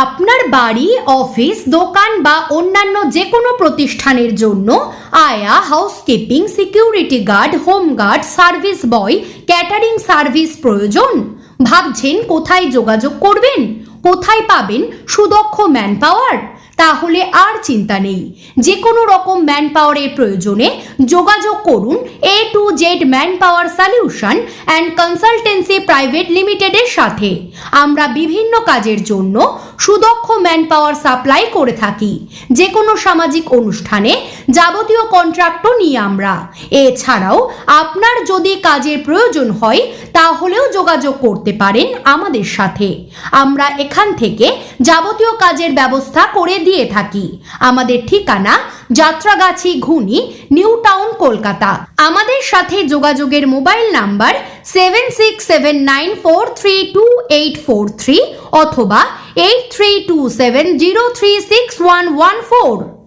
আপনার বাড়ি, অফিস, দোকান বা অন্যান্য যে কোনো প্রতিষ্ঠানের জন্য আয়া, housekeeping, security guard, home guard, service boy, catering service প্রয়োজন? ভাবছেন কোথায় যোগাযোগ করবেন, কোথায় পাবেন সুদক্ষ ম্যান পাওয়ার? তাহলে আর চিন্তা নেই। যে কোনো রকম ম্যান পাওয়ারের প্রয়োজনে যোগাযোগ করুন A to Z man power solution and consultancy private লিমিটেডের সাথে। আমরা বিভিন্ন কাজের জন্য সুদক্ষ ম্যান পাওয়ার সাপ্লাই করে থাকি। যে কোনো সামাজিক অনুষ্ঠানে যাবতীয় কন্ট্রাক্টও নিই আমরা। এছাড়াও আপনার যদি কাজের প্রয়োজন হয় তাহলেও যোগাযোগ করতে পারেন আমাদের সাথে। আমরা এখান থেকে যাবতীয় কাজের ব্যবস্থা করে দিয়ে থাকি। আমাদের ঠিকানা যাত্রাগাছি ঘুনি, নিউ টাউন, কলকাতা। আমাদের সাথে যোগাযোগের মোবাইল নাম্বার 7679432843 অথবা 8327036114।